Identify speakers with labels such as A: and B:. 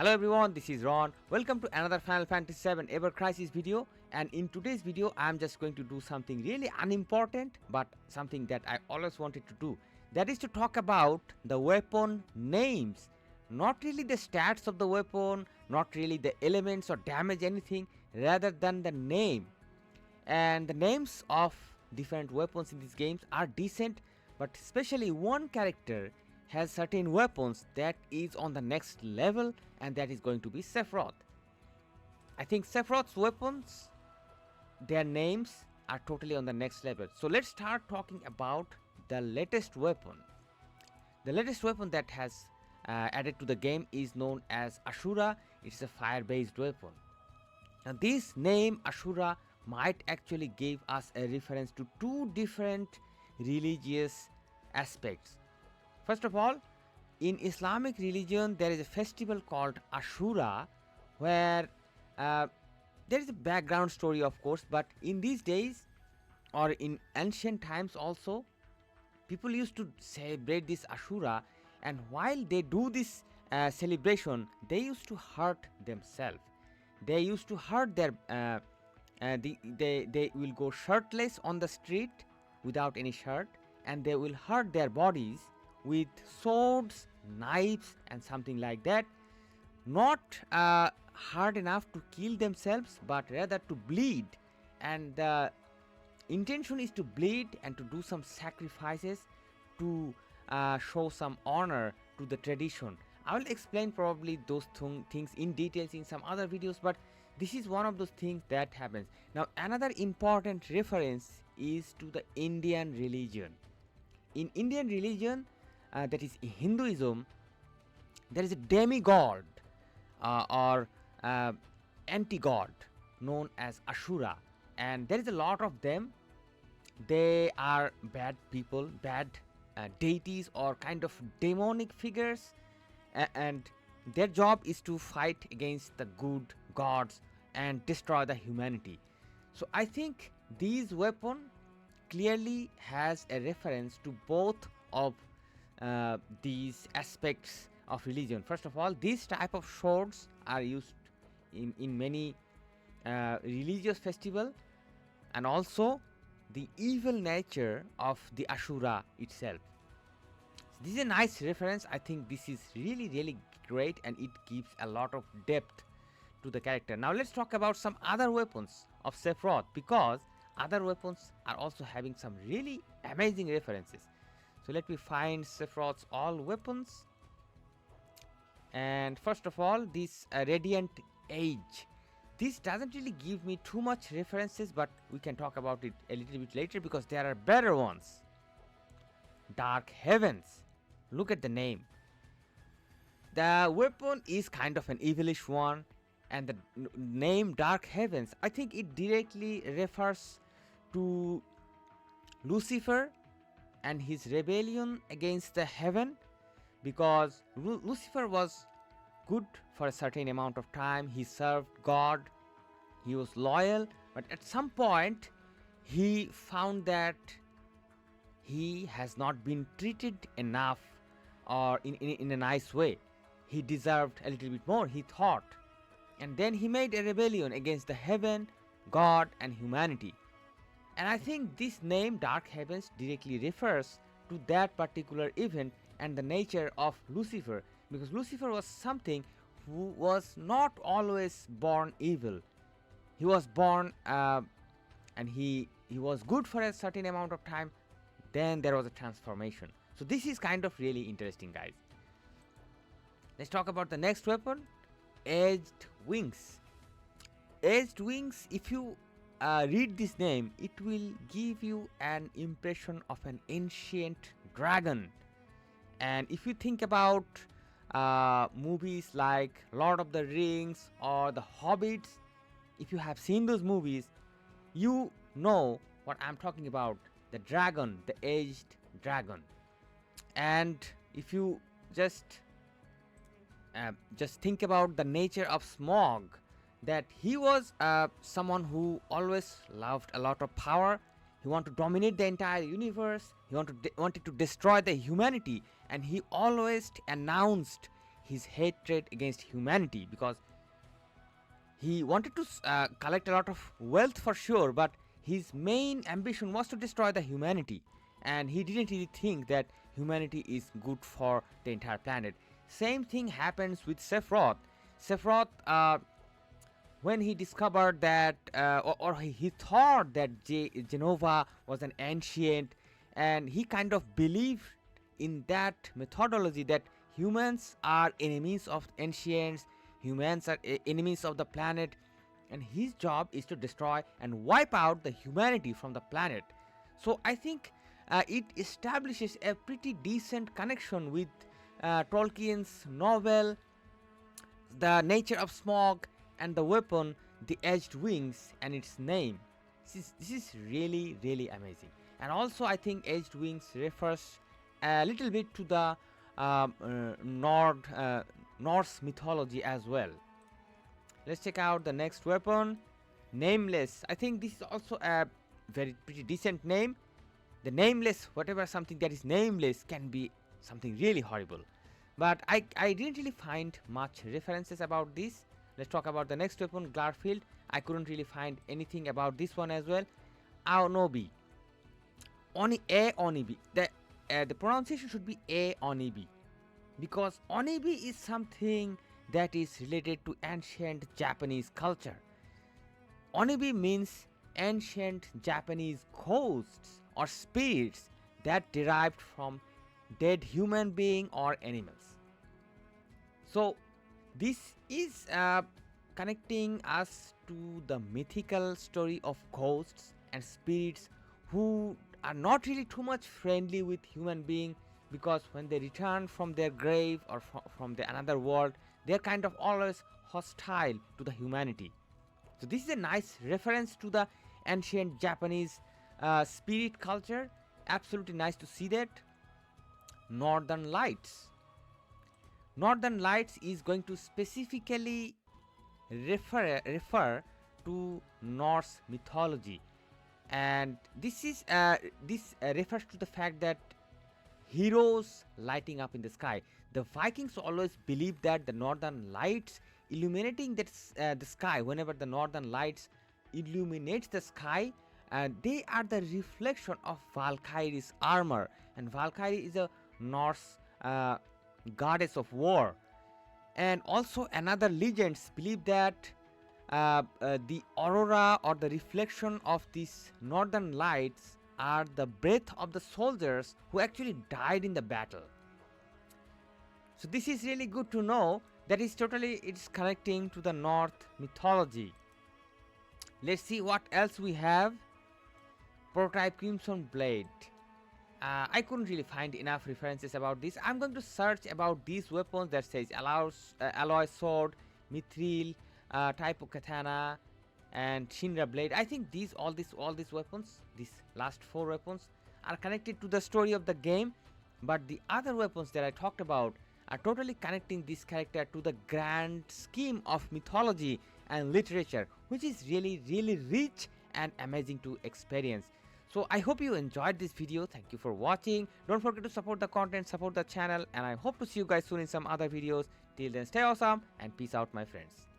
A: Hello everyone, this is Ron. Welcome to another Final Fantasy 7 Ever Crisis video, and in today's video I am just going to do something really unimportant but something that I always wanted to do. That is to talk about the weapon names. Not really the stats of the weapon, not really the elements or damage anything, rather than the name. And the names of different weapons in these games are decent, but especially one character has certain weapons that is on the next level, and that is going to be Sephiroth. I think Sephiroth's weapons, their names are totally on the next level. So let's start talking about the latest weapon. The latest weapon that has added to the game is known as Ashura. It's a fire based weapon. Now this name Ashura might actually give us a reference to two different religious aspects. First of all, in Islamic religion there is a festival called Ashura, where there is a background story of course, but in these days or in ancient times also, people used to celebrate this Ashura, and while they do this celebration, they used to hurt themselves. They used to hurt their they will go shirtless on the street without any shirt, and they will hurt their bodies with swords, knives and something like that. Not hard enough to kill themselves, but rather to bleed, and the intention is to bleed and to do some sacrifices to show some honor to the tradition. I will explain probably those things in details in some other videos, but this is one of those things that happens. Now another important reference is to the Indian religion. In Indian religion, that is Hinduism, there is a demigod or anti-god known as Ashura, and there is a lot of them. They are bad people, bad deities or kind of demonic figures, and their job is to fight against the good gods and destroy the humanity. So I think this weapon clearly has a reference to both of these aspects of religion. First of all, these type of swords are used in many religious festival, and also the evil nature of the Ashura itself. So this is a nice reference. I think this is really great, and it gives a lot of depth to the character. Now let's talk about some other weapons of Sephiroth, because other weapons are also having some really amazing references. So let me find Sephiroth's all weapons. And first of all, this Radiant Age. This doesn't really give me too much references, but we can talk about it a little bit later because there are better ones. Dark Heavens. Look at the name. The weapon is kind of an evilish one, and the name Dark Heavens, I think it directly refers to Lucifer and his rebellion against the heaven, because Lucifer was good for a certain amount of time. He served God, he was loyal, but at some point he found that he has not been treated enough or in a nice way. He deserved a little bit more, he thought, and then he made a rebellion against the heaven, God and humanity. And I think this name Dark Heavens directly refers to that particular event and the nature of Lucifer, because Lucifer was something who was not always born evil. He was born and he was good for a certain amount of time, then there was a transformation. So this is kind of really interesting, guys. Let's talk about the next weapon, Edged Wings. Edged Wings, if you read this name, it will give you an impression of an ancient dragon. And if you think about movies like Lord of the Rings or The Hobbits, if you have seen those movies, you know what I'm talking about, the dragon, the edged dragon. And if you just think about the nature of Smog, that he was someone who always loved a lot of power. He wanted to dominate the entire universe. He wanted to destroy the humanity, and he always announced his hatred against humanity, because he wanted to collect a lot of wealth for sure, but his main ambition was to destroy the humanity, and he didn't really think that humanity is good for the entire planet. Same thing happens with Sephiroth. Sephiroth, when he discovered that, or he thought that Genova was an ancient, and he kind of believed in that methodology that humans are enemies of ancients, humans are enemies of the planet, and his job is to destroy and wipe out the humanity from the planet. So I think it establishes a pretty decent connection with Tolkien's novel, The Nature of Smog, and the weapon, the Edged Wings, and its name. This is really, really amazing. And also, I think Edged Wings refers a little bit to the Norse mythology as well. Let's check out the next weapon, Nameless. I think this is also a very pretty decent name. The Nameless, whatever something that is nameless, can be something really horrible. But I didn't really find much references about this. Let's talk about the next weapon, Garfield. I couldn't really find anything about this one as well. Aonobi. Onibi. The pronunciation should be Onibi, because Onibi is something that is related to ancient Japanese culture. Onibi means ancient Japanese ghosts or spirits that derived from dead human being or animals. So this is connecting us to the mythical story of ghosts and spirits who are not really too much friendly with human being, because when they return from their grave or from the another world, they're kind of always hostile to the humanity. So this is a nice reference to the ancient Japanese spirit culture. Absolutely nice to see that. Northern Lights. Northern Lights is going to specifically refer to Norse mythology, and this refers to the fact that heroes lighting up in the sky. The Vikings always believed that the Northern Lights illuminating the sky, whenever the Northern Lights illuminates the sky, they are the reflection of Valkyrie's armor, and Valkyrie is a Norse goddess of war. And also another legends believe that the aurora or the reflection of these Northern Lights are the breath of the soldiers who actually died in the battle. So this is really good to know. That is totally, it's connecting to the North mythology. Let's see what else we have. Prototype Crimson Blade. I couldn't really find enough references about this. I'm going to search about these weapons that says alloy sword, mithril, type of katana, and Shinra blade. I think all these weapons, these last 4 weapons, are connected to the story of the game, but the other weapons that I talked about are totally connecting this character to the grand scheme of mythology and literature, which is really, really rich and amazing to experience. So I hope you enjoyed this video. Thank you for watching. Don't forget to support the content, support the channel, and I hope to see you guys soon in some other videos. Till then, stay awesome and peace out, my friends.